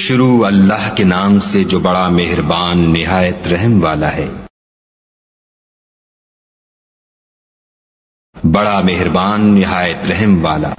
शुरू अल्लाह के नाम से जो बड़ा मेहरबान निहायत रहम वाला है। बड़ा मेहरबान निहायत रहम वाला।